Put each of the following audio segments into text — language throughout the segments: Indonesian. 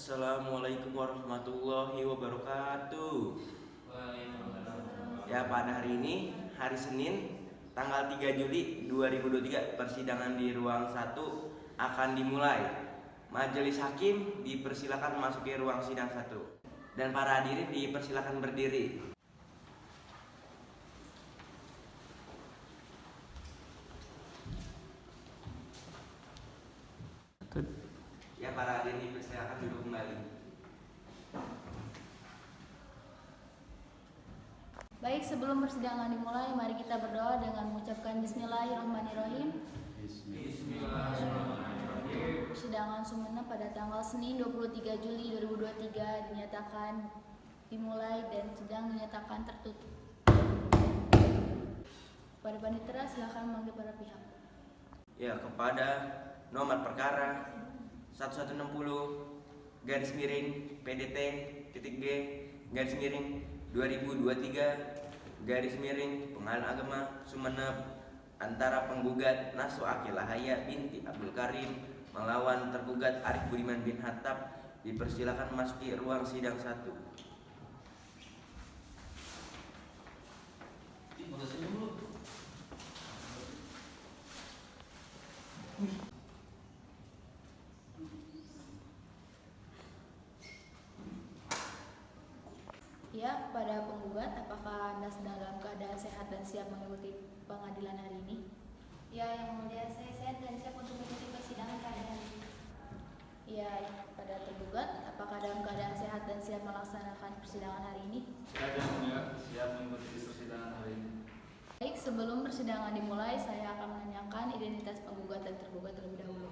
Assalamualaikum warahmatullahi wabarakatuh. Ya, pada hari ini, hari Senin, tanggal 3 Juli 2023, persidangan di ruang 1 akan dimulai. Majelis hakim dipersilakan memasuki ruang sidang 1 dan para hadirin dipersilakan berdiri. Ya, para hadirin dipersilakan duduk kembali. Baik, sebelum persidangan dimulai, mari kita berdoa dengan mengucapkan Bismillahirrahmanirrahim. Bismillahirrahmanirrahim. Persidangan Sumeneb pada tanggal Senin 23 Juli 2023 dinyatakan dimulai dan sidang dinyatakan tertutup. Pada panitera silakan memanggil para pihak. Ya, kepada nomor perkara 1160 garis miring PDT titik G garis miring 2023 garis miring Pengadilan Agama Sumeneb antara penggugat Naswa Akilah Haya binti Abdul Karim melawan tergugat Arif Budiman bin Hattab dipersilakan memasuki ruang sidang 1. Ya, kepada penggugat, apakah Anda sedang dalam keadaan sehat dan siap mengikuti pengadilan hari ini? Ya, yang mulia, saya sehat dan siap untuk mengikuti persidangan pada hari ini. Ya, pada tergugat, apakah dalam keadaan sehat dan siap melaksanakan persidangan hari ini? Siap yang mulia, siap mengikuti persidangan hari ini. Baik, sebelum persidangan dimulai, saya akan menanyakan identitas penggugat dan tergugat terlebih dahulu.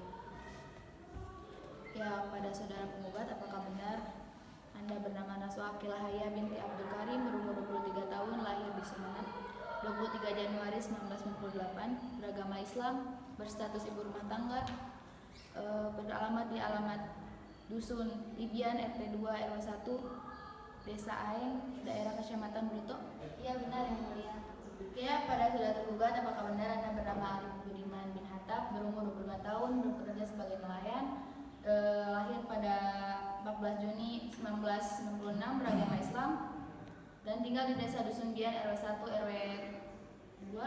Ya, pada saudara penggugat, apakah benar Anda bernama Naswa Akilah Haya binti Abdul Karim, berumur 23 tahun, lahir di Sumeneb 23 Januari 1998, beragama Islam, berstatus ibu rumah tangga, beralamat di alamat Dusun Libian RT 2 RW 1 Desa Aeng, daerah Kecamatan Bruto? Ya, benar yang mulia. Ya, pada saudara tergugat, apakah benar Anda bernama Arif Budiman bin Hattab, berumur 25 tahun, bekerja sebagai nelayan, lahir pada 14 Juni 1996, beragama Islam, dan tinggal di Desa Dusun Libian RW 1 RW 2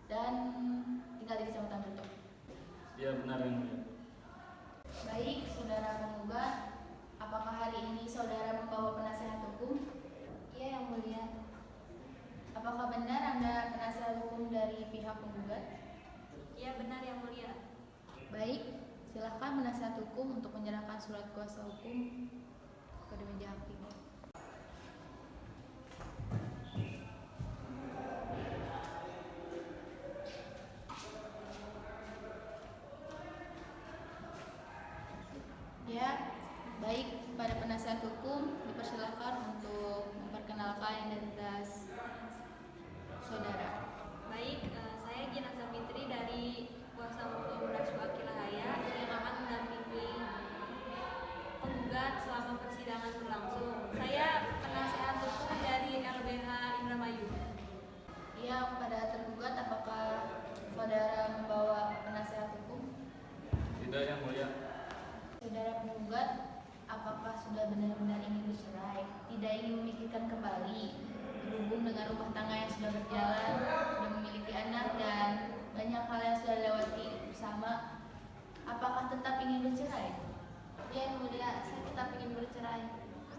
dan tinggal di Kecamatan Bruto? Ya, benar yang mulia. Baik, saudara penggugat, apakah hari ini saudara membawa penasehat hukum? Ya, yang mulia. Apakah benar Anda penasehat hukum dari pihak penggugat? Ya, benar yang mulia. Baik, silakan penasehat hukum untuk menyerahkan surat kuasa hukum kepada meja hakim. Ya, baik, pada penasehat hukum dipersilakan untuk memperkenalkan identitas saudara. Baik, saya Gina Fitri dari kuasa hukum Naswa Akilah Haya yang akan mendampingi penggugat selama persidangan berlangsung. Saya penasehat hukum dari LBH Indramayu. Ya, pada tergugat, apakah saudara membawa penasehat hukum? Tidak yang mulia. Saudara penggugat, apakah sudah benar-benar ingin bercerai, tidak ingin memikirkan kembali, berhubung dengan rumah tangga yang sudah berjalan, sudah memiliki anak dan banyak hal yang sudah lewati bersama, apakah tetap ingin bercerai? Ya, yang mulia, saya tetap ingin bercerai.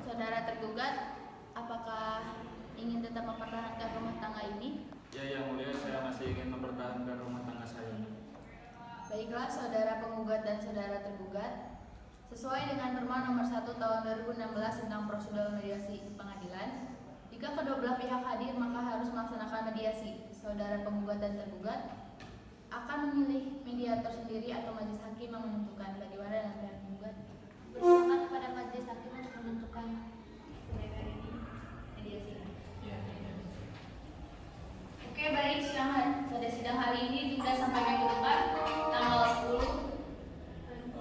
Saudara tergugat, apakah ingin tetap mempertahankan rumah tangga ini? Ya, yang mulia, saya masih ingin mempertahankan rumah tangga saya. Baiklah, saudara penggugat dan saudara tergugat, sesuai dengan norma nomor 1 tahun 2016 tentang prosedur mediasi pengadilan, jika kedua belah pihak hadir maka harus melaksanakan mediasi. Saudara penggugat dan tergugat akan memilih mediator sendiri atau majelis hakim yang menentukan. Bagaimana dengan pihak penggugat? Bersilakan kepada majelis hakim untuk menentukan mediasi. Oke, baik, pada sidang hari ini ditunda sampai minggu depan tanggal 10.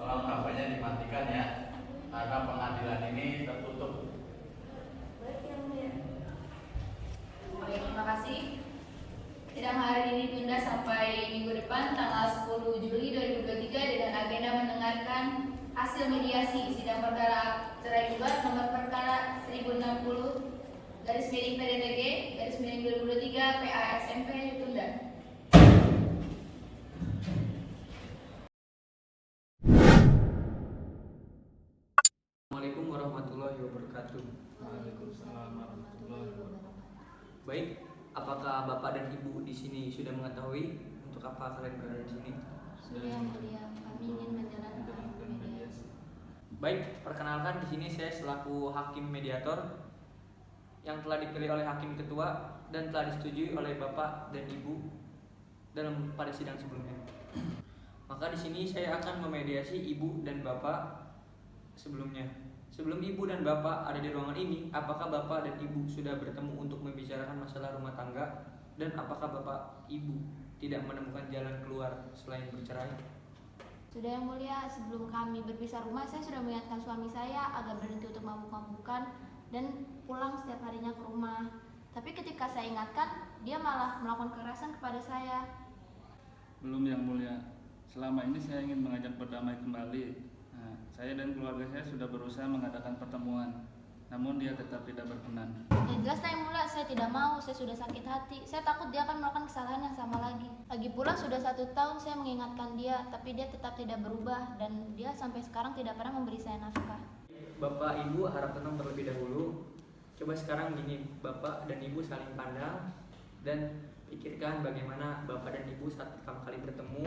Tolong HP-nya dimatikan ya, karena pengadilan ini tertutup. Baik, yang mulia. Baik, terima kasih. Sidang hari ini ditunda sampai minggu depan tanggal 10 Juli 2023 dengan agenda mendengarkan hasil Hasil mediasi sidang perkara cerai gugat nomor perkara 1060 garis miring PDTG garis miring 2023 PA SMP ditunda. Assalamualaikum warahmatullahi wabarakatuh. Waalaikumsalam warahmatullahi wabarakatuh. Baik, apakah Bapak dan Ibu di sini sudah mengetahui untuk apa kalian berada di sini? Sudah yang mulia, kami ingin menjalankan mediasi. Baik, perkenalkan di sini saya selaku hakim mediator yang telah dipilih oleh hakim ketua dan telah disetujui oleh Bapak dan Ibu dalam pada sidang sebelumnya. Maka di sini saya akan memediasi Ibu dan Bapak sebelumnya. Sebelum Ibu dan Bapak ada di ruangan ini, apakah Bapak dan Ibu sudah bertemu untuk membicarakan masalah rumah tangga? Dan apakah Bapak Ibu tidak menemukan jalan keluar selain bercerai? Sudah yang mulia, sebelum kami berpisah rumah, saya sudah mengingatkan suami saya agar berhenti untuk mabuk-mabukan dan pulang setiap harinya ke rumah. Tapi ketika saya ingatkan, dia malah melakukan kekerasan kepada saya. Belum yang mulia. Selama ini saya ingin mengajak berdamai kembali. Nah, saya dan keluarga saya sudah berusaha mengadakan pertemuan, namun dia tetap tidak berkenan. Ya jelas yang mulia, saya tidak mau, saya sudah sakit hati. Saya takut dia akan melakukan kesalahan yang sama lagi. Lagi pula sudah 1 tahun saya mengingatkan dia, tapi dia tetap tidak berubah dan dia sampai sekarang tidak pernah memberi saya nafkah. Bapak Ibu harap tenang terlebih dahulu. Coba sekarang gini, Bapak dan Ibu saling pandang dan pikirkan bagaimana Bapak dan Ibu saat pertama kali bertemu,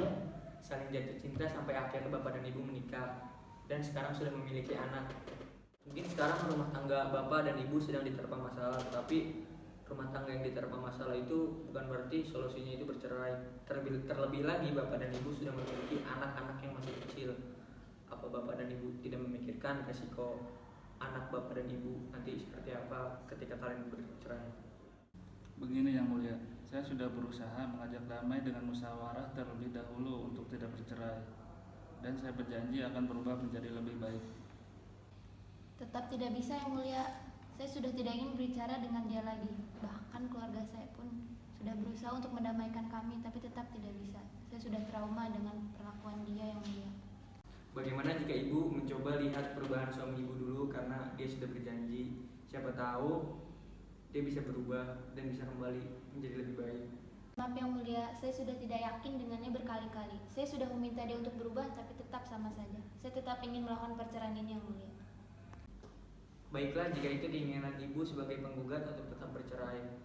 saling jatuh cinta sampai akhirnya Bapak dan Ibu menikah dan sekarang sudah memiliki anak. Mungkin sekarang rumah tangga Bapak dan Ibu sedang diterpa masalah, tetapi rumah tangga yang diterpa masalah itu bukan berarti solusinya itu bercerai. Terlebih lagi Bapak dan Ibu sudah memiliki anak-anak yang masih kecil. Apa Bapak dan Ibu tidak memikirkan resiko anak Bapak dan Ibu nanti seperti apa ketika kalian bercerai? Begini yang mulia, saya sudah berusaha mengajak damai dengan musyawarah terlebih dahulu untuk tidak bercerai, dan saya berjanji akan berubah menjadi lebih baik. Tetap tidak bisa yang mulia, saya sudah tidak ingin berbicara dengan dia lagi. Bahkan keluarga saya pun sudah berusaha untuk mendamaikan kami, tapi tetap tidak bisa. Saya sudah trauma dengan perlakuan dia yang mulia. Bagaimana jika Ibu mencoba lihat perubahan suami Ibu dulu karena dia sudah berjanji, siapa tahu dia bisa berubah dan bisa kembali menjadi lebih baik. Maaf yang mulia, saya sudah tidak yakin dengannya berkali-kali. Saya sudah meminta dia untuk berubah, tapi tetap sama saja. Saya tetap ingin melakukan perceraian ini yang mulia. Baiklah, jika itu keinginan Ibu sebagai penggugat untuk tetap bercerai.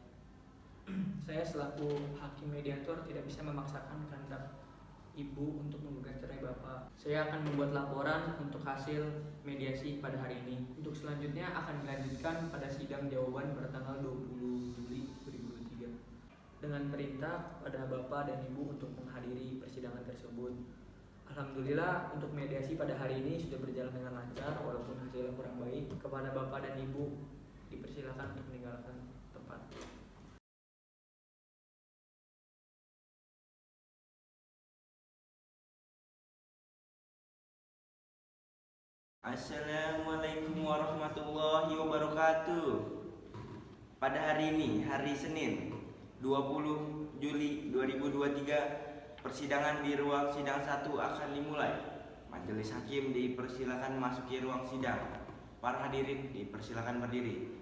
Saya selaku hakim mediator tidak bisa memaksakan kehendak Ibu untuk menggugat cerai Bapak. Saya akan membuat laporan untuk hasil mediasi pada hari ini. Untuk selanjutnya akan dilanjutkan pada sidang jawaban pada tanggal 20 Juli 2023 dengan perintah pada Bapak dan Ibu untuk menghadiri persidangan tersebut. Alhamdulillah untuk mediasi pada hari ini sudah berjalan dengan lancar walaupun hasilnya kurang baik. Kepada Bapak dan Ibu dipersilakan untuk meninggalkan tempat. Assalamualaikum warahmatullahi wabarakatuh. Pada hari ini, hari Senin 20 Juli 2023, persidangan di ruang sidang 1 akan dimulai. Majelis hakim dipersilakan masuki ruang sidang. Para hadirin dipersilakan berdiri.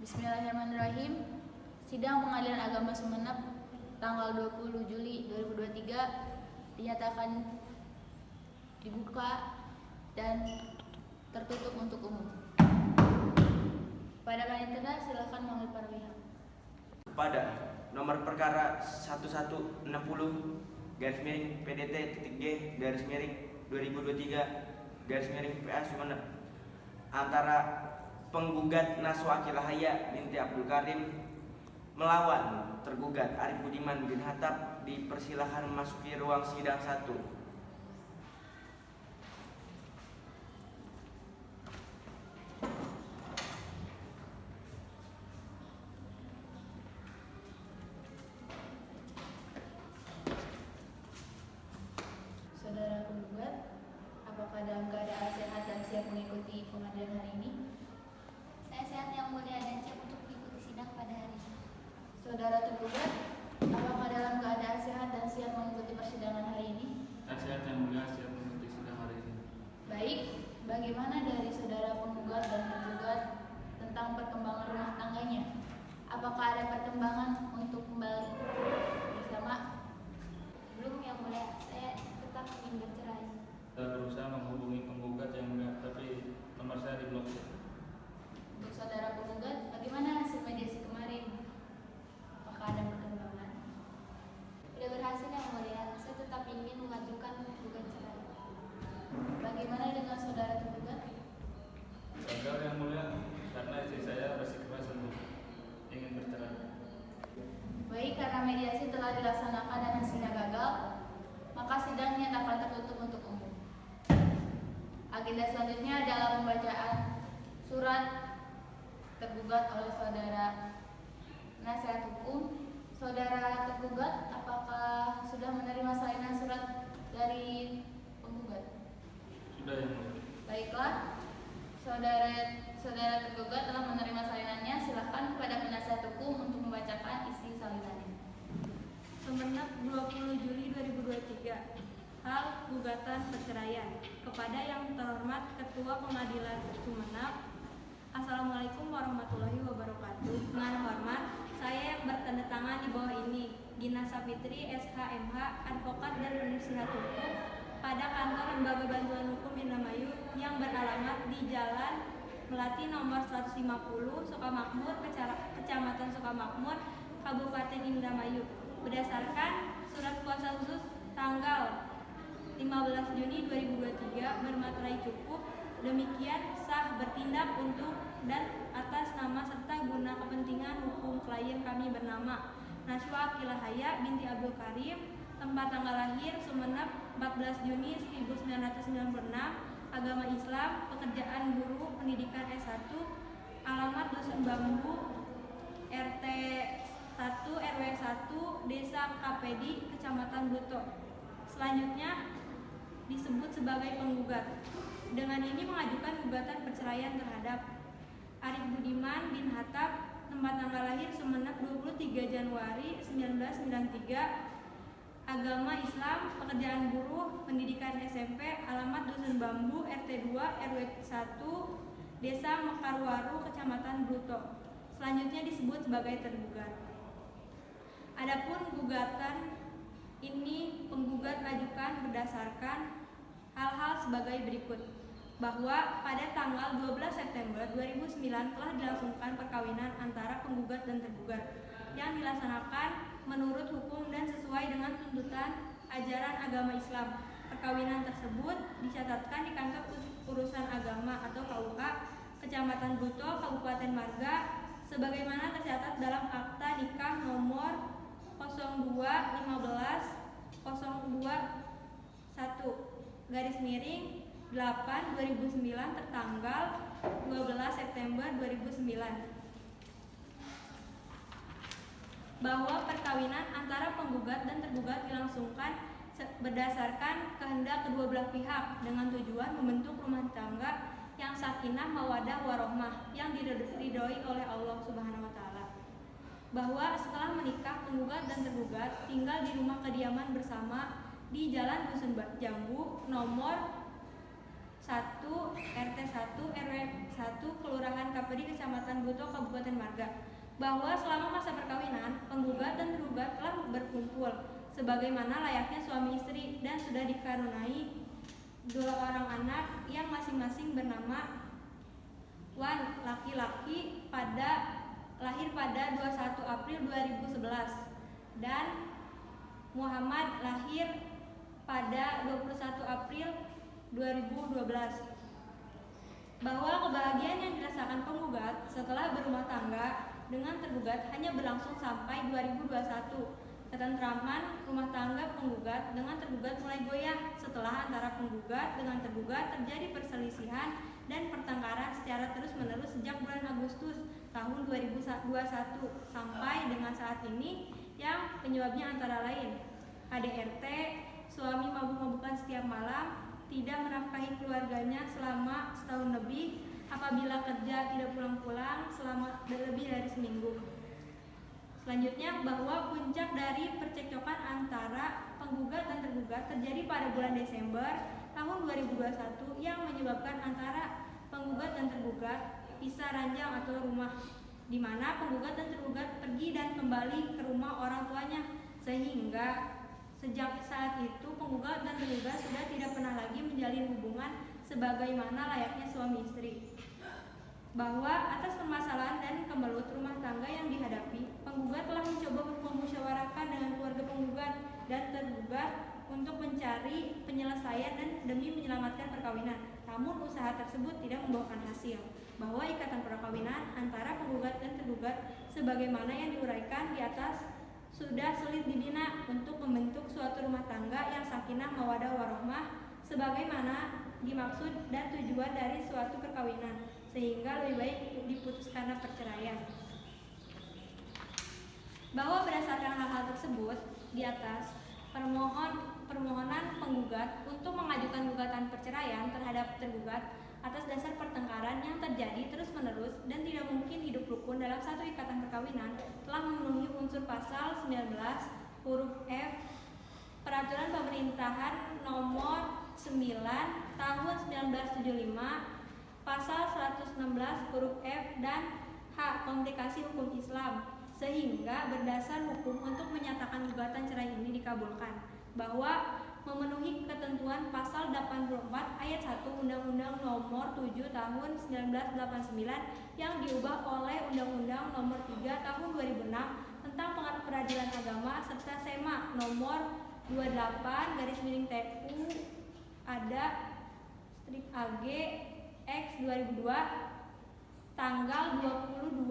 Bismillahirrahmanirrahim. Sidang Pengadilan Agama Sumeneb tanggal 20 Juli 2023 dinyatakan dibuka dan tertutup untuk umum. Pada panitia silakan memanggil para pihak. Pada nomor perkara 1160 garis miring PDT titik G garis miring 2023 garis miring PA Sumeneb antara penggugat Naswa Akilahaya binti Abdul Karim melawan tergugat Arif Budiman bin Hatab dipersilakan memasuki ruang sidang 1. Saudara penggugat, apakah dalam keadaan sehat dan siap mengikuti pengadilan hari ini? Saya sehat yang mulia dan siap untuk mengikuti sidang pada hari ini. Saudara tergugat, apakah dalam keadaan sehat dan siap mengikuti persidangan hari ini? Nasihat yang mulia, siap mengikuti sidang hari ini. Baik, bagaimana dari saudara penggugat dan tergugat tentang perkembangan rumah tangganya? Apakah ada perkembangan untuk kembali bersama? Belum yang mulia, saya tetap ingin bercerai. Saya berusaha menghubungi penggugat yang mulia, tapi nomor saya diblokir. Untuk saudara penggugat, bagaimana hasil mediasi kemarin? Apakah ada perkembangan? Tidak berhasil yang mulia, saya tetap ingin mengajukan gugatan cerai. Bagaimana dengan saudara tergugat? Gagal yang mulia, karena istri saya bersikeras untuk ingin bercerai. Baik, karena mediasi telah dilaksanakan dan hasilnya gagal, maka sidang nyatakan tertutup untuk umum. Agenda selanjutnya adalah pembacaan surat tergugat oleh saudara nasihat hukum. Saudara tergugat, apakah sudah menerima salinan surat dari penggugat? Sudah yang mulia. Baiklah, saudara tergugat telah menerima salinannya. Silakan kepada penasihat hukum untuk membacakan isi salinannya. Semenep 20 Juli 2023. Hal gugatan perceraian kepada yang terhormat Ketua Pengadilan Sumenep. Assalamualaikum warahmatullahi wabarakatuh. Dengan hormat, saya yang bertanda tangan di bawah ini, Gina Sapitri, SHMH, advokat dan penasihat hukum pada kantor Lembaga Bantuan Hukum Indramayu yang beralamat di Jalan Melati nomor 150, Sukamakmur, Kecamatan Sukamakmur, Kabupaten Indramayu. Berdasarkan surat kuasa khusus tanggal 15 Juni 2023 bermaterai cukup, demikian sah bertindak untuk dan atas nama serta guna kepentingan hukum klien kami bernama Najwa Akilah Haya binti Abdul Karim, tempat tanggal lahir Sumenep 14 Juni 1996, agama Islam, pekerjaan guru, pendidikan S1, alamat Dusun Bambu, RT 1 RW 1 Desa Kapedi, Kecamatan Buto. Selanjutnya disebut sebagai penggugat. Dengan ini mengajukan gugatan perceraian terhadap Arif Budiman bin Hatab, tempat tanggal lahir Sumenep 23 Januari 1993, agama Islam, pekerjaan buruh, pendidikan SMP, alamat Dusun Bambu, RT 2 RW 1 Desa Mekarwaru, Kecamatan Bruto. Selanjutnya disebut sebagai tergugat. Adapun gugatan ini penggugat ajukan berdasarkan hal-hal sebagai berikut. Bahwa pada tanggal 12 September 2009 telah dilangsungkan perkawinan antara penggugat dan tergugat yang dilaksanakan menurut hukum dan sesuai dengan tuntutan ajaran agama Islam. Perkawinan tersebut dicatatkan di kantor urusan agama atau KUA Kecamatan Buto, Kabupaten Marga, sebagaimana tercatat dalam akta nikah nomor 02-15-1-8/2009 tertanggal 12 September 2009, bahwa perkawinan antara penggugat dan tergugat dilangsungkan berdasarkan kehendak kedua belah pihak dengan tujuan membentuk rumah tangga yang sakinah mawadah warohmah yang diridhoi oleh Allah Subhanahu wa taala. Bahwa setelah menikah penggugat dan tergugat tinggal di rumah kediaman bersama di Jalan Dusun Jambu nomor 1 RT 1 RW 1 Kelurahan Kapedi, Kecamatan Buto, Kabupaten Marga. Bahwa selama masa perkawinan penggugat dan tergugat telah berkumpul sebagaimana layaknya suami istri dan sudah dikaruniai 2 orang anak yang masing-masing bernama Wan laki-laki lahir pada 21 April 2011 dan Muhammad lahir pada 21 April 2012. Bahwa kebahagiaan yang dirasakan penggugat setelah berumah tangga dengan tergugat hanya berlangsung sampai 2021. Ketentraman rumah tangga penggugat dengan tergugat mulai goyah setelah antara penggugat dengan tergugat terjadi perselisihan dan pertengkaran secara terus-menerus sejak bulan Agustus tahun 2021 sampai dengan saat ini, yang penyebabnya antara lain KDRT, suami mabuk-mabukan setiap malam, tidak menafkahi keluarganya selama setahun lebih, apabila kerja tidak pulang-pulang selama lebih dari seminggu. Selanjutnya, bahwa puncak dari percekcokan antara penggugat dan tergugat terjadi pada bulan Desember tahun 2021 yang menyebabkan antara penggugat dan tergugat pisah ranjang atau rumah, di mana penggugat dan tergugat pergi dan kembali ke rumah orang tuanya, sehingga sejak saat itu penggugat dan tergugat sudah tidak pernah lagi menjalin hubungan sebagaimana layaknya suami istri. Bahwa atas permasalahan dan kemelut rumah tangga yang dihadapi, penggugat telah mencoba memusyawarahkan dengan keluarga penggugat dan tergugat untuk mencari penyelesaian dan demi menyelamatkan perkawinan. Namun usaha tersebut tidak membuahkan hasil. Bahwa ikatan perkawinan antara penggugat dan tergugat sebagaimana yang diuraikan di atas sudah sulit dibina untuk membentuk suatu rumah tangga yang sakinah mawaddah warahmah sebagaimana dimaksud dan tujuan dari suatu perkawinan, sehingga lebih baik diputuskan perceraian. Bahwa berdasarkan hal-hal tersebut di atas, permohonan penggugat untuk mengajukan gugatan perceraian terhadap tergugat atas dasar pertengkaran yang terjadi terus-menerus dan tidak mungkin hidup rukun dalam satu ikatan perkawinan telah memenuhi unsur pasal 19 huruf F Peraturan Pemerintahan Nomor 9 Tahun 1975, Pasal 116 huruf F dan H Komplikasi Hukum Islam, sehingga berdasar hukum untuk menyatakan gugatan cerai ini dikabulkan. Bahwa memenuhi ketentuan pasal 84 ayat 1 Undang-Undang Nomor 7 Tahun 1989 yang diubah oleh Undang-Undang Nomor 3 Tahun 2006 tentang Peradilan Agama serta SEMA Nomor 28/TU ada AG X 2002 tanggal 22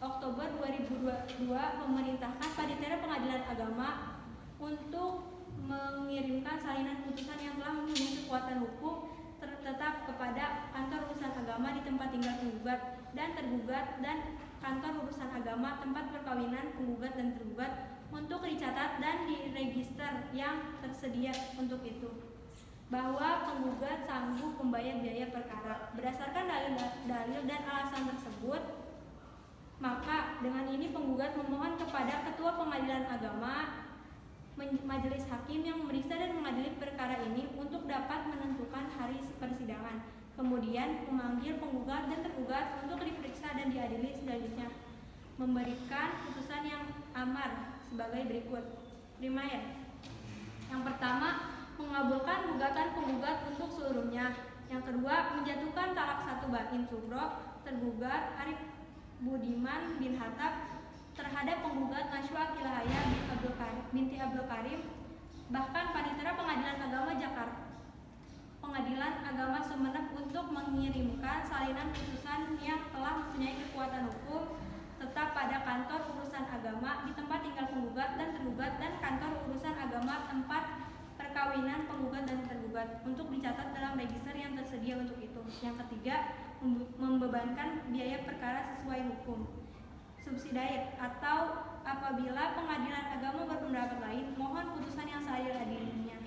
Oktober 2022 memerintahkan Panitera Pengadilan Agama untuk mengirimkan salinan putusan yang telah mempunyai kekuatan hukum tetap kepada kantor urusan agama di tempat tinggal penggugat dan tergugat dan kantor urusan agama tempat perkawinan penggugat dan tergugat untuk dicatat dan diregister yang tersedia untuk itu. Bahwa penggugat sanggup membayar biaya perkara berdasarkan dalil dan alasan tersebut, maka dengan ini penggugat memohon kepada Ketua Pengadilan Agama Majelis Hakim yang memeriksa dan mengadili perkara ini untuk dapat menentukan hari persidangan, kemudian memanggil penggugat dan tergugat untuk diperiksa dan diadili selanjutnya, memberikan putusan yang amar sebagai berikut. Primer, yang pertama, mengabulkan gugatan penggugat untuk seluruhnya. Yang kedua, menjatuhkan talak 1 bain sugro tergugat Arif Budiman bin Hatab terhadap penggugat Najwa Kilahaya binti Abdul Karim. Bahkan Panitera Pengadilan Agama Jakarta, Pengadilan Agama Sumeneb untuk mengirimkan salinan putusan yang telah mempunyai kekuatan hukum tetap pada kantor urusan agama di tempat tinggal penggugat dan tergugat dan kantor urusan agama tempat perkawinan penggugat dan tergugat untuk dicatat dalam register yang tersedia untuk itu. Yang ketiga, membebankan biaya perkara sesuai hukum. Subsidiar atau apabila pengadilan agama berpendapat lain, mohon putusan yang seadil-adilnya.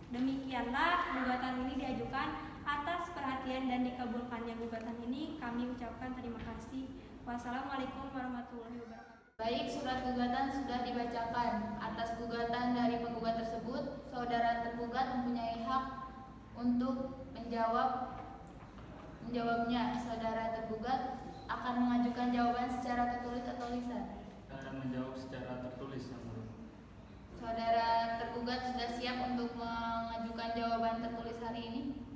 Demikianlah gugatan ini diajukan. Atas perhatian dan dikabulkannya gugatan ini, kami ucapkan terima kasih. Wassalamualaikum warahmatullahi wabarakatuh. Baik, surat gugatan sudah dibacakan. Atas gugatan dari penggugat tersebut, saudara tergugat mempunyai hak untuk menjawabnya. Saudara tergugat akan mengajukan jawaban secara tertulis atau lisan. Akan menjawab secara tertulis, yang mulia. Saudara tergugat sudah siap untuk mengajukan jawaban tertulis hari ini?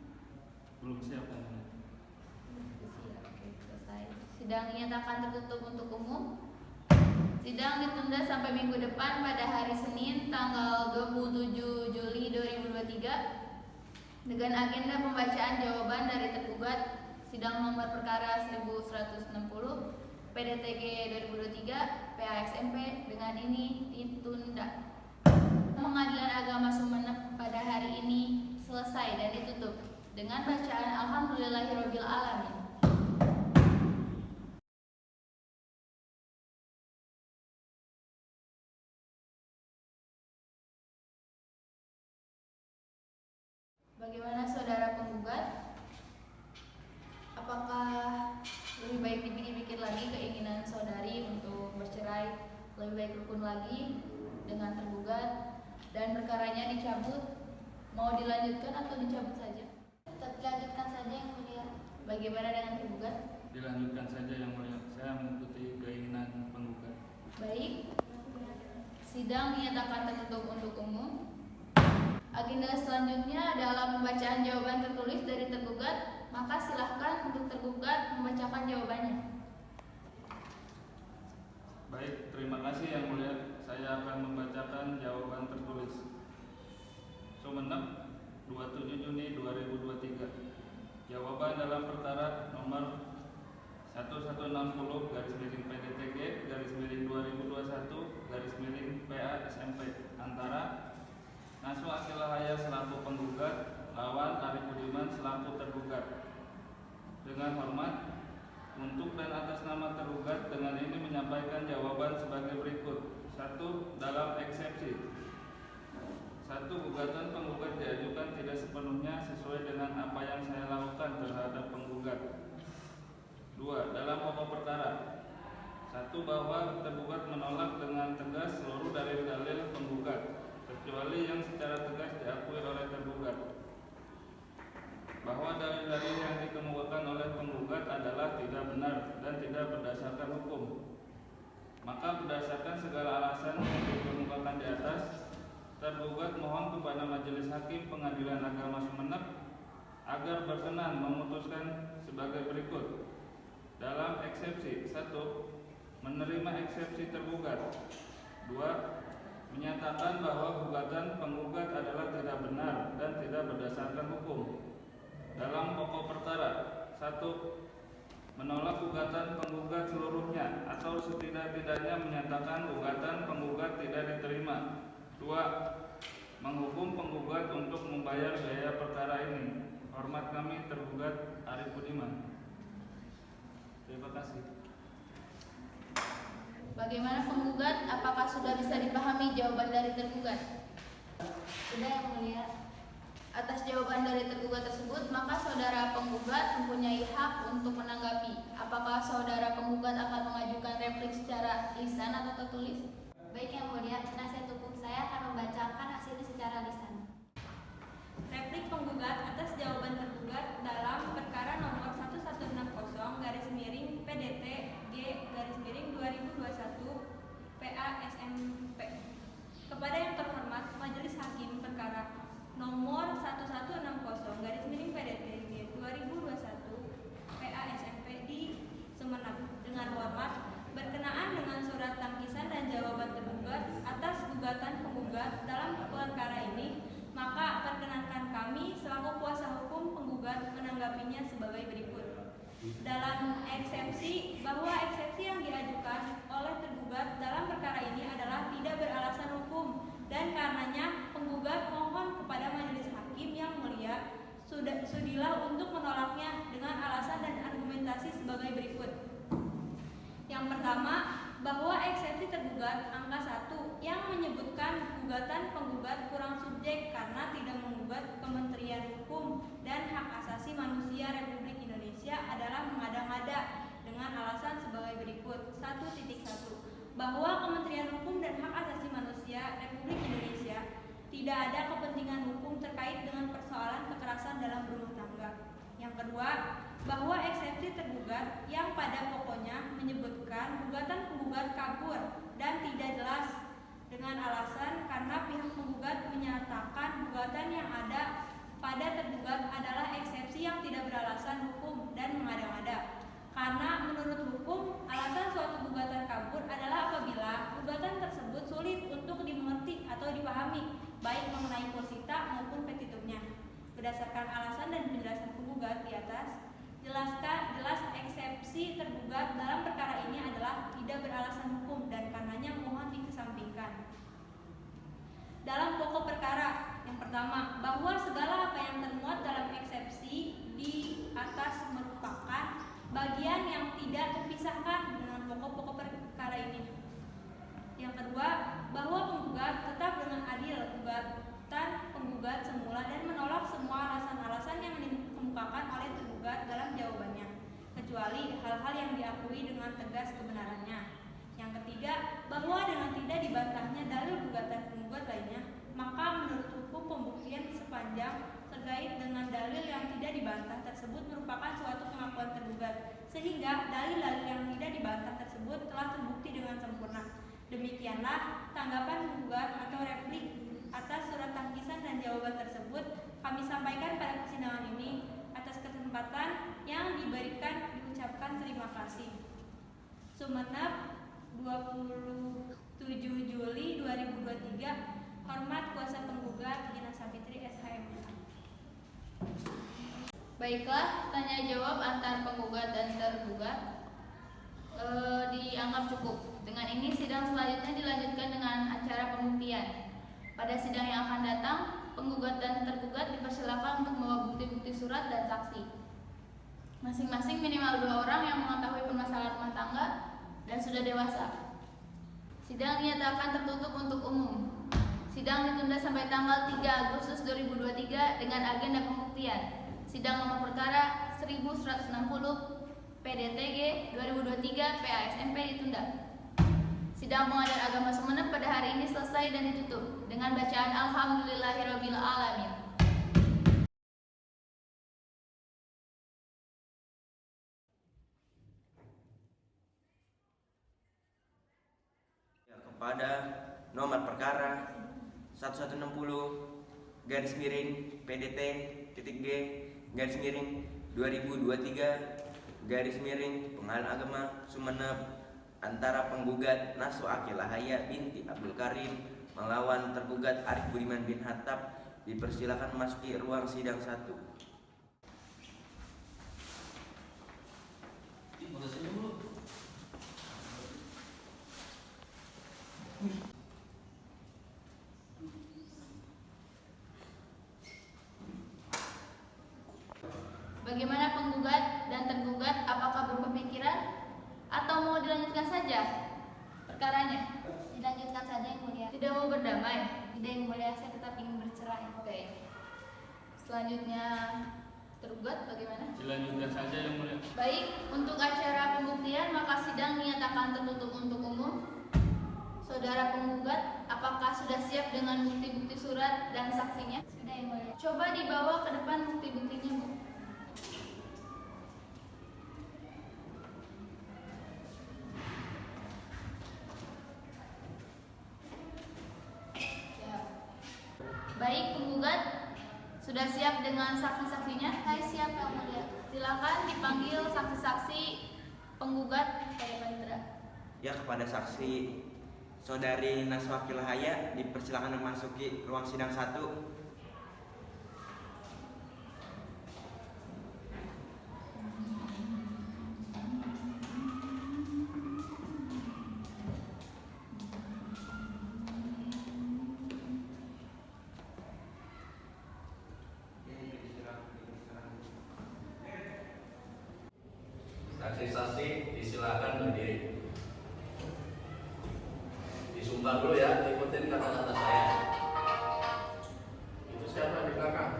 Belum siap, yang mulia. Oke, selesai. Sidang dinyatakan tertutup untuk umum. Sidang ditunda sampai minggu depan pada hari Senin tanggal 27 Juli 2023 dengan agenda pembacaan jawaban dari tergugat sidang nomor perkara 1160 PDTG 2023 PAXMP dengan ini ditunda. Pengadilan Agama Sumeneb pada hari ini selesai dan ditutup dengan bacaan Alhamdulillahirabbil alamin. Bagaimana saudara penggugat? Apakah lebih baik dipikir-pikir lagi keinginan saudari untuk bercerai, lebih baik rukun lagi dengan tergugat dan perkaranya dicabut. Mau dilanjutkan atau dicabut saja? Tetap dilanjutkan saja yang mulia. Bagaimana dengan tergugat? Dilanjutkan saja yang mulia. Saya mengikuti keinginan penggugat. Baik, sidang dinyatakan tertutup untuk umum. Agenda selanjutnya adalah pembacaan jawaban tertulis dari tergugat. Maka silahkan untuk tergugat membacakan jawabannya. Baik, terima kasih yang mulia. Saya akan membacakan jawaban tertulis. Sumeneb, 27 Juni 2023. Jawaban dalam perkara nomor 1160-PDTG/2021/PA SMP Naswa Akilahaya selaku penggugat lawan Arif Budiman selaku tergugat. Dengan hormat, untuk dan atas nama tergugat dengan ini menyampaikan jawaban sebagai berikut. 1. Dalam eksepsi 1. Gugatan penggugat diajukan tidak sepenuhnya sesuai dengan apa yang saya lakukan terhadap penggugat. 2. Dalam pokok perkara 1. Bahwa tergugat menolak dengan tegas seluruh dalil-dalil penggugat kecuali yang secara tegas diakui oleh tergugat. Bahwa dalil-dalil yang dikemukakan oleh penggugat adalah tidak benar dan tidak berdasarkan hukum. Maka berdasarkan segala alasan yang dikemukakan di atas, tergugat mohon kepada Majelis Hakim Pengadilan Agama Sumeneb agar berkenan memutuskan sebagai berikut. Dalam eksepsi 1. Menerima eksepsi tergugat. 2. Menyatakan bahwa gugatan penggugat adalah tidak benar dan tidak berdasarkan hukum. Dalam pokok perkara 1. Menolak gugatan penggugat seluruhnya atau setidak-tidaknya menyatakan gugatan penggugat tidak diterima. 2. Menghukum penggugat untuk membayar biaya perkara ini. Hormat kami tergugat Arif Budiman. Terima kasih. Bagaimana penggugat? Apakah sudah bisa dipahami jawaban dari tergugat? Sudah yang mulia. Atas jawaban dari tergugat tersebut, maka saudara penggugat mempunyai hak untuk menanggapi. Apakah saudara penggugat akan mengajukan replik secara lisan atau tertulis? Baik yang mulia, penasihat hukum saya akan membacakan hasilnya secara lisan. Replik penggugat atas jawaban tergugat dalam perkara nomor 1160-G/2021 PA kepada yang terhormat Majelis Hakim perkara nomor 1160-PDTG/2021 PA SMP di Sumeneb. Dengan hormat, berkenaan dengan surat tangkisan dan jawaban tergugat atas gugatan penggugat dalam perkara ini, maka perkenankan kami selaku kuasa hukum penggugat menanggapinya sebagai berikut. Dalam eksepsi, bahwa eksepsi yang diajukan oleh tergugat dalam perkara ini adalah tidak beralasan hukum dan karenanya penggugat mohon kepada Majelis Hakim yang mulia sudilah untuk menolaknya dengan alasan dan argumentasi sebagai berikut. Yang pertama, bahwa eksepsi tergugat angka 1 yang menyebutkan gugatan penggugat kurang subjek karena tidak menggugat Kementerian Hukum dan Hak Asasi Manusia Republik Indonesia adalah mengada-ngada dengan alasan sebagai berikut. 1.1. Bahwa Kementerian Hukum dan Hak Asasi Manusia Republik Indonesia tidak ada kepentingan hukum terkait dengan persoalan kekerasan dalam rumah tangga. Yang kedua, bahwa eksepsi tergugat yang pada pokoknya menyebutkan gugatan penggugat kabur dan tidak jelas dengan alasan karena pihak penggugat menyatakan gugatan yang ada pada tergugat adalah eksepsi yang tidak beralasan hukum dan mengada-ngada. Karena menurut hukum, alasan suatu gugatan kabur adalah apabila gugatan tersebut sulit untuk dimengerti atau dipahami, baik mengenai posita maupun petitumnya. Berdasarkan alasan dan penjelasan penggugat di atas, jelas eksepsi tergugat dalam perkara ini adalah tidak beralasan hukum dan karenanya mohon dikesampingkan. Dalam pokok perkara, yang pertama, bahwa segala apa yang termuat dalam eksepsi di atas merupakan bagian yang tidak terpisahkan dengan pokok-pokok perkara ini. Yang kedua, bahwa penggugat tetap dengan adil gugatan penggugat semula dan menolak semua alasan-alasan yang dikemukakan oleh tergugat dalam jawabannya, kecuali hal-hal yang diakui diakui dengan tegas kebenarannya. Yang ketiga, bahwa dengan tidak dibantahnya dalil gugatan penggugat lainnya, maka menurut hukum pembuktian sepanjang terkait dengan dalil yang tidak dibantah tersebut merupakan suatu pengakuan tergugat, sehingga dalil-dalil yang tidak dibantah tersebut telah terbukti dengan sempurna. Demikianlah tanggapan penggugat atau replik atas surat tangkisan dan jawaban tersebut kami sampaikan pada persidangan ini. Atas kesempatan yang diberikan diucapkan terima kasih. Sumeneb, 27 Juli 2023. Hormat kuasa penggugat Gina Sapitri SHM. Baiklah, tanya jawab antar penggugat dan tergugat dianggap cukup. Dengan ini sidang selanjutnya dilanjutkan dengan acara pembuktian. Pada sidang yang akan datang, penggugat dan tergugat dipersilakan untuk membawa bukti-bukti surat dan saksi. Masing-masing minimal 2 orang yang mengetahui permasalahan rumah tangga dan sudah dewasa. Sidang dinyatakan tertutup untuk umum. Sidang ditunda sampai tanggal 3 Agustus 2023 dengan agenda pembuktian. Sidang nomor perkara 1160 PDTG 2023 PASMP ditunda. Sidang Pengadilan Agama Sumeneb pada hari ini selesai dan ditutup dengan bacaan Alhamdulillahirabbil alamin. Kepada nomor perkara 1160 garis miring PDT titik G garis miring 2023 garis miring Pengadilan Agama Sumeneb antara penggugat Naswa Akilah Haya binti Abdul Karim melawan tergugat Arif Budiman bin Hattab dipersilakan memasuki ruang sidang 1. Bagaimana penggugat dan tergugat, apakah berpemikiran atau mau dilanjutkan saja perkaranya? Dilanjutkan saja yang mulia. Tidak mau berdamai? Tidak yang mulia, saya tetap ingin bercerai. Oke. Selanjutnya tergugat bagaimana? Dilanjutkan saja yang mulia. Baik, untuk acara pembuktian maka sidang dinyatakan tertutup untuk umum. Saudara penggugat, apakah sudah siap dengan bukti-bukti surat dan saksinya? Sudah yang mulia. Coba dibawa ke depan bukti-buktinya, Bu. Baik, penggugat sudah siap dengan saksi-saksinya? Saya siap yang mulia. Silakan dipanggil saksi-saksi penggugat pada panitera. Ya, kepada saksi Saudari Naswa Akilah Haya dipersilakan memasuki ruang sidang 1. Saksi-saksi disilakan berdiri. Disumpah dulu ya, ikutin kata-kata saya. Itu siapa di belakang?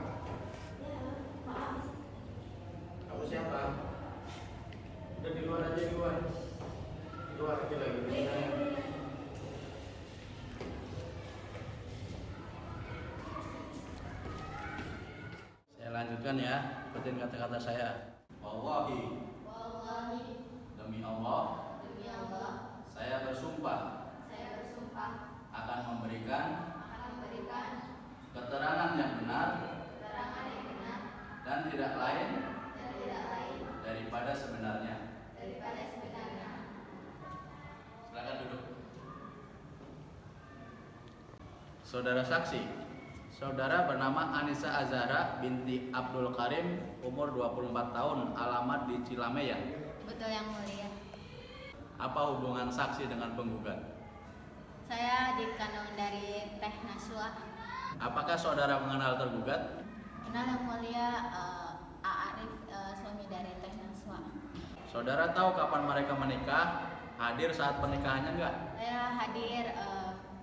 Kamu siapa? Udah di luar aja, di luar. Di luar aja lagi. Saya lanjutkan ya, ikutin kata-kata saya. Wallahi, demi Allah, saya bersumpah akan memberikan keterangan yang benar dan tidak lain daripada sebenarnya. Silakan duduk. Saudara saksi, saudara bernama Anissa Azhara binti Abdul Karim, umur 24 tahun, alamat di Cilameya. Betul yang mulia. Apa hubungan saksi dengan penggugat? Saya adik kandung dari Teh Naswa. Apakah saudara mengenal tergugat? Kenal yang mulia, Arif, suami dari Teh Naswa. Saudara tahu kapan mereka menikah? Hadir saat pernikahannya enggak? Saya hadir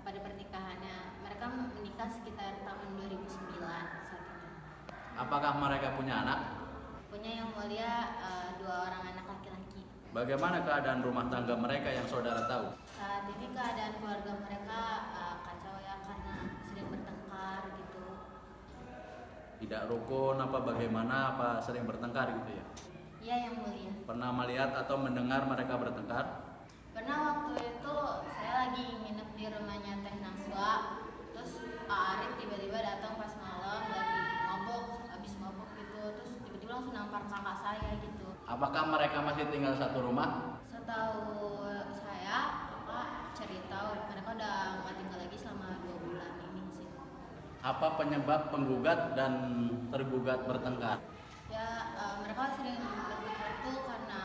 pada pernikahannya. Mereka menikah sekitar tahun 2009 saat itu. Apakah mereka punya anak? Punya yang mulia 2 orang anak laki-laki. Bagaimana keadaan rumah tangga mereka yang saudara tahu? Saat ini keadaan keluarga mereka kacau ya karena sering bertengkar gitu. Tidak rukun apa bagaimana, apa sering bertengkar gitu ya? Iya yang mulia. Pernah melihat atau mendengar mereka bertengkar? Pernah waktu itu saya lagi nginep di rumahnya Teh Naswa, terus Pak Arif tiba-tiba datang pas malam lagi habis mabok gitu, terus tiba-tiba langsung nampar kakak saya gitu. Apakah mereka masih tinggal satu rumah? Setahu saya, kakak cerita mereka udah nggak tinggal lagi selama 2 bulan ini sih. Apa penyebab penggugat dan tergugat bertengkar? Ya mereka sering bertengkar tuh karena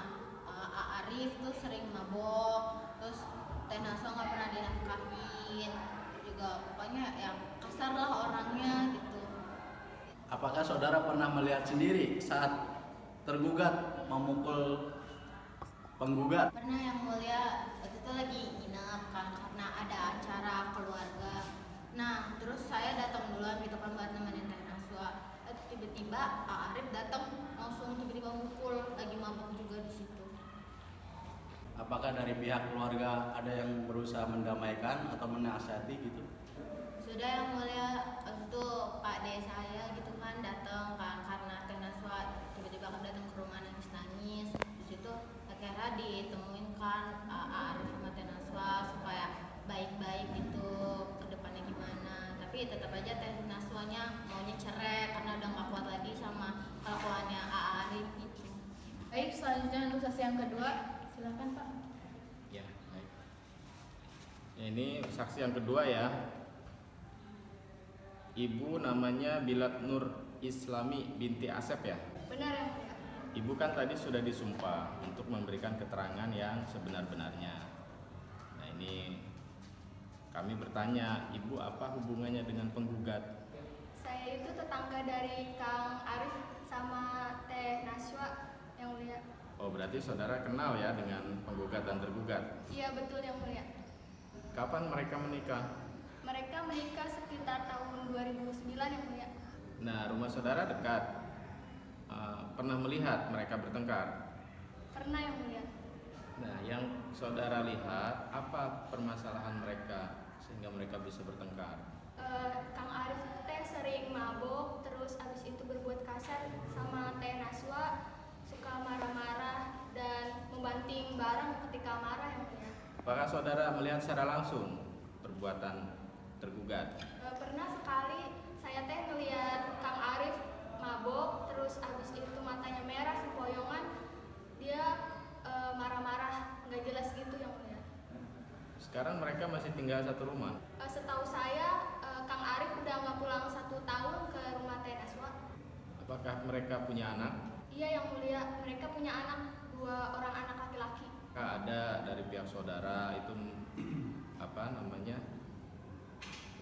Arif tuh sering mabok, terus Teh Naswa nggak pernah dinafkahin, juga pokoknya ya kasar lah orangnya gitu. Apakah saudara pernah melihat sendiri saat tergugat memukul penggugat? Pernah yang mulia, waktu itu lagi nginep kan karena ada acara keluarga. Nah terus saya datang duluan gitu kan buat nemenin Teh Naswa. Tiba-tiba Pak Arif datang langsung tiba-tiba mukul, lagi mabok juga di situ. Apakah dari pihak keluarga ada yang berusaha mendamaikan atau menasihati gitu? Sudah yang mulia, waktu itu Pak D saya gitu kan datang kan karena Teh Naswa tiba-tiba kan datang ke rumah nangis-nangis. Di situ akhirnya ditemuin kan Arif sama Teh Naswa supaya baik-baik gitu ke depannya gimana. Tapi tetap aja Teh Naswanya maunya cerai karena udah gak kuat lagi sama kelakuannya Arif gitu. Baik, selanjutnya untuk saksi yang kedua, silakan Pak. Ya, baik. Ini saksi yang kedua ya. Ibu namanya Bilat Nur Islami binti Asep ya. Benar yang mulia. Ibu kan tadi sudah disumpah untuk memberikan keterangan yang sebenar-benarnya. Nah ini kami bertanya, ibu apa hubungannya dengan penggugat? Saya itu tetangga dari Kang Arif sama Teh Naswa yang mulia. Oh berarti saudara kenal ya dengan penggugat dan tergugat. Iya betul yang mulia. Kapan mereka menikah? Mereka menikah sekitar tahun 2009 yang mulia. Nah rumah saudara dekat. Pernah melihat mereka bertengkar? Pernah yang mulia. Nah yang saudara lihat apa permasalahan mereka sehingga mereka bisa bertengkar? Kang Arif teh sering mabok, terus abis itu berbuat kasar sama Teh Naswa, suka marah-marah dan membanting barang ketika marah yang mulia. Apakah saudara melihat secara langsung perbuatan tergugat? Pernah sekali saya teh ngeliat Kang Arif mabok, terus abis itu matanya merah sempoyongan, dia marah-marah nggak jelas gitu yang mulia. Sekarang mereka masih tinggal satu rumah. Setahu saya Kang Arif udah nggak pulang 1 tahun ke rumah Teh Naswa. Apakah mereka punya anak? Iya yang mulia, mereka punya anak, 2 orang anak laki-laki. Apakah ada dari pihak saudara itu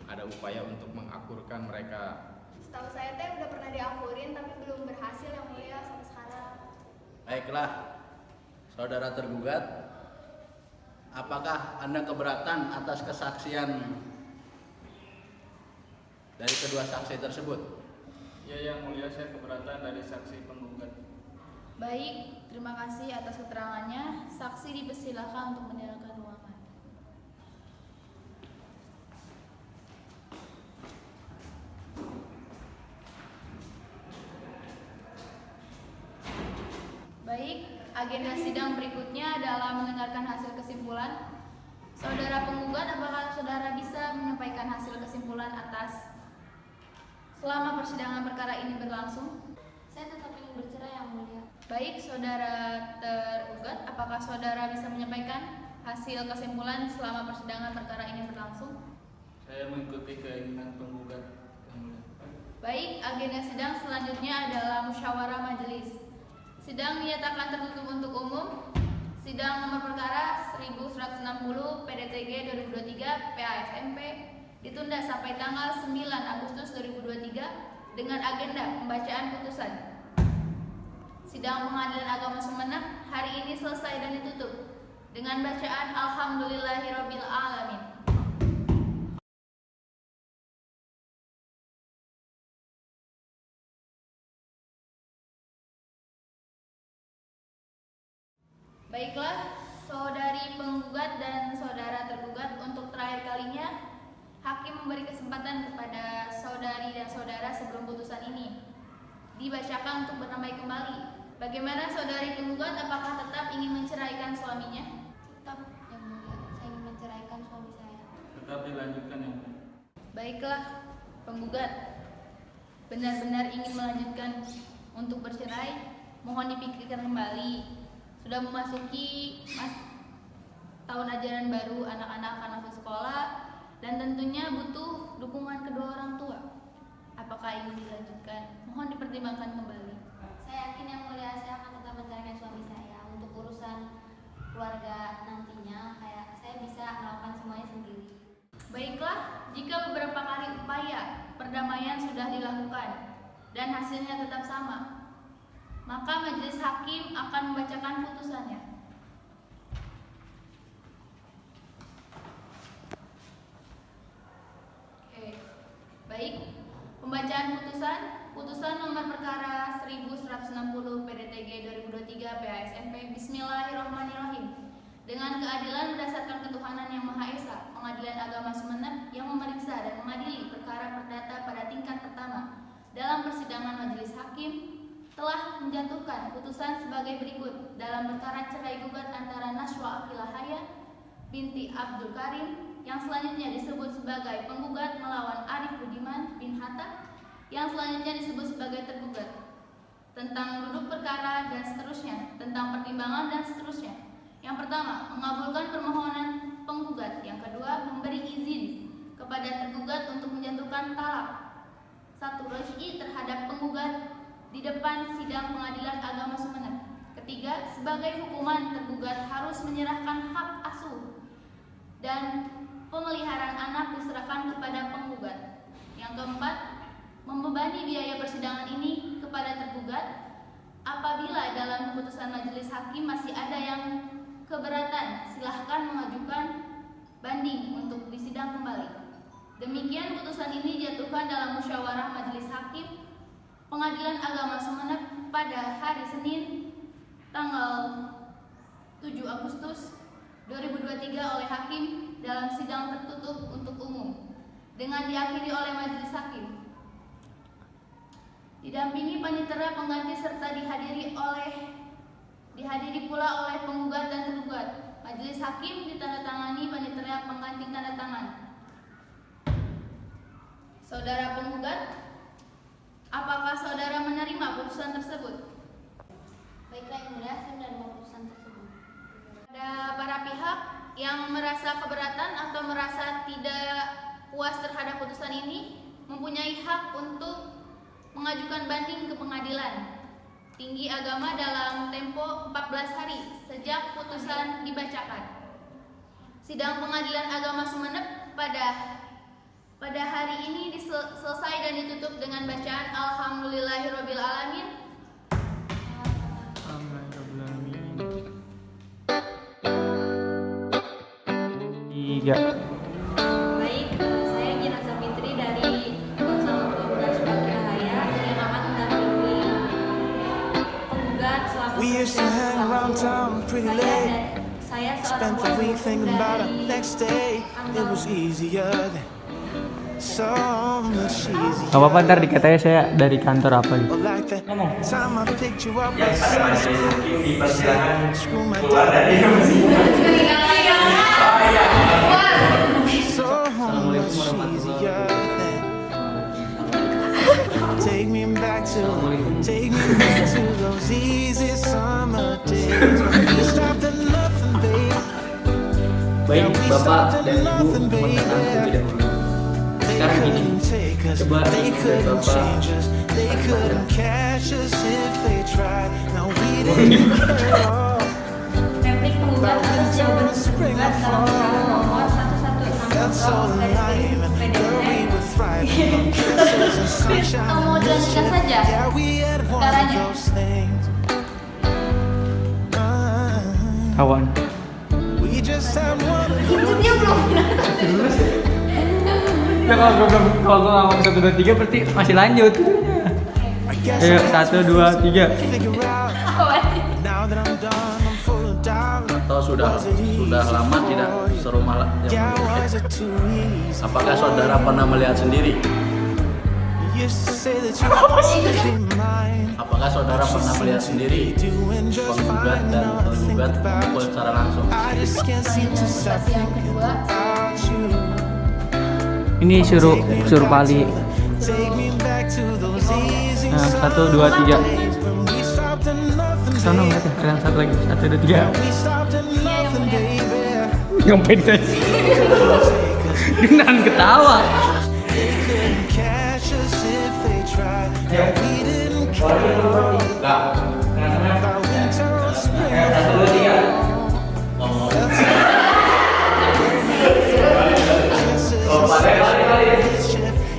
ada upaya untuk mengakurkan mereka? Setahu saya teh udah pernah diakurin tapi belum berhasil yang mulia sampai sekarang. Baiklah, saudara tergugat, apakah Anda keberatan atas kesaksian dari kedua saksi tersebut? Ya yang mulia, saya keberatan dari saksi penggugat. Baik, terima kasih atas keterangannya. Saksi dipersilakan untuk meninggalkan ruangan. Baik, agenda sidang berikutnya adalah mendengarkan hasil kesimpulan. Saudara penggugat, apakah saudara bisa menyampaikan hasil kesimpulan atas selama persidangan perkara ini berlangsung? Saya tetap ingin bercerai yang mulia. Baik, saudara tergugat, apakah saudara bisa menyampaikan hasil kesimpulan selama persidangan perkara ini berlangsung? Saya mengikuti keinginan penggugat yang mulia. Baik, agenda sidang selanjutnya adalah musyawarah majelis. Sidang dinyatakan tertutup untuk umum. Sidang nomor perkara 1160 PDTG 2023 PASMP ditunda sampai tanggal 9 Agustus 2023 dengan agenda pembacaan putusan. Sidang Pengadilan Agama Sumeneb hari ini selesai dan ditutup dengan bacaan Alhamdulillahirabbil alamin. Baiklah, saudari penggugat dan saudara tergugat, untuk terakhir kalinya hakim memberi kesempatan kepada saudari dan saudara sebelum putusan ini dibacakan untuk bernamai kembali. Bagaimana saudari penggugat, apakah tetap ingin menceraikan suaminya? Tetap, yang mulia, saya ingin menceraikan suami saya. Tetap dilanjutkan yang mulia. Baiklah, penggugat benar-benar ingin melanjutkan untuk bercerai, mohon dipikirkan kembali. Sudah memasuki tahun ajaran baru, anak-anak akan masuk sekolah dan tentunya butuh dukungan kedua orang tua. Apakah ingin dilanjutkan? Mohon dipertimbangkan kembali. Saya yakin yang mulia, saya akan tetap menceraikan suami saya. Untuk urusan keluarga nantinya, kayak saya bisa melakukan semuanya sendiri. Baiklah, jika beberapa kali upaya perdamaian sudah dilakukan dan hasilnya tetap sama, maka majelis hakim akan membacakan putusannya. Oke, baik. Pembacaan putusan nomor perkara 1160 PDTG 2023 PASMP. Bismillahirrahmanirrahim. Dengan keadilan berdasarkan ketuhanan yang Maha Esa, Pengadilan Agama Sumeneb yang memeriksa dan mengadili perkara perdata pada tingkat pertama dalam persidangan majelis hakim telah menjatuhkan putusan sebagai berikut dalam perkara cerai gugat antara Naswa Akilah Haya binti Abdul Karim yang selanjutnya disebut sebagai penggugat melawan Arif Budiman bin Hatta yang selanjutnya disebut sebagai tergugat, tentang duduk perkara dan seterusnya, tentang pertimbangan dan seterusnya. Yang pertama, mengabulkan permohonan penggugat. Yang kedua, memberi izin kepada tergugat untuk menjatuhkan talak 1 raj'i terhadap penggugat di depan sidang Pengadilan Agama Sumeneb. Ketiga, sebagai hukuman tergugat harus menyerahkan hak asuh dan pemeliharaan anak diserahkan kepada penggugat. Yang keempat, membebani biaya persidangan ini kepada tergugat. Apabila dalam keputusan majelis hakim masih ada yang keberatan, silahkan mengajukan banding untuk disidang kembali. Demikian putusan ini dijatuhkan dalam musyawarah majelis hakim Pengadilan Agama Sumeneb pada hari Senin tanggal 7 Agustus 2023 oleh hakim dalam sidang tertutup untuk umum dengan diakhiri oleh majelis hakim didampingi panitera pengganti serta dihadiri pula oleh penggugat dan tergugat. Majelis hakim ditandatangani panitera pengganti tanda tangan. Saudara penggugat, apakah saudara menerima putusan tersebut? Baiklah yang mulia, saya menerima putusan tersebut. Ada para pihak yang merasa keberatan atau merasa tidak puas terhadap putusan ini mempunyai hak untuk mengajukan banding ke pengadilan tinggi agama dalam tempo 14 hari sejak putusan dibacakan. Sidang Pengadilan Agama Sumeneb pada hari ini selesai dan ditutup dengan bacaan Alhamdulillahirabbil alamin. Baik, saya Gina Sapitri dari Kuasa Hukum Naswa Akilah Haya yang akan mendampingi penggugat selama We used to hang around town pretty late. Saya Spent the week thinking about it. Next day, it was easier then. So much easier. Gak apa-apa, ntar dikatanya saya dari kantor apa gitu. But like the time I picked you up at school, screw my dad. So much easier then. Take me back to those easy summer days when we stopped at nothing, babe. Baik, Bapak dan Ibu, mohon tenang terlebih dahulu. Sekarang gini, coba They couldn't Bapak change us, they couldn't catch us if they tried. Now we didn't know. replik penggugat atas jawaban tergugat dalam perkara nomor 1160 Felt so alive, and girl, we were thriving on kisses and sunshine. Mau dilanjutkan saja Yeah, we had one of perkaranya. those things. kawan. We just had one of Itu dia belum. Ya kalau gue ngomong 1, 2, 3 berarti masih lanjut. I guess Ayo, I 1, 2, 3. figure out. Apa? Now that I'm done, I'm full of doubt. atau sudah lama tidak serumah yang Was it too easy? Apakah saudara pernah melihat sendiri? You used to say that you always be mine. Apakah saudara pernah melihat sendiri penggugat dan tergugat memukul secara langsung? I just can't seem to stop Partisipasi yang thinking kedua, about you. Ini suruh pali. Take me back to those easy Nah, 1, 2, 3. days when we stopped at nothing, Sana nggak ada. Yang satu lagi. 1, 2, 3. we stopped at nothing, baby. Ngapain guys? Dengan ketawa. They couldn't catch us if they tried. And we didn't care about winter or spring.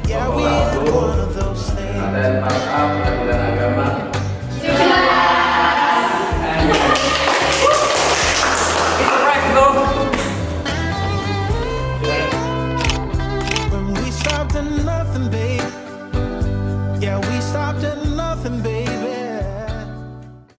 Yeah, we had one of those things.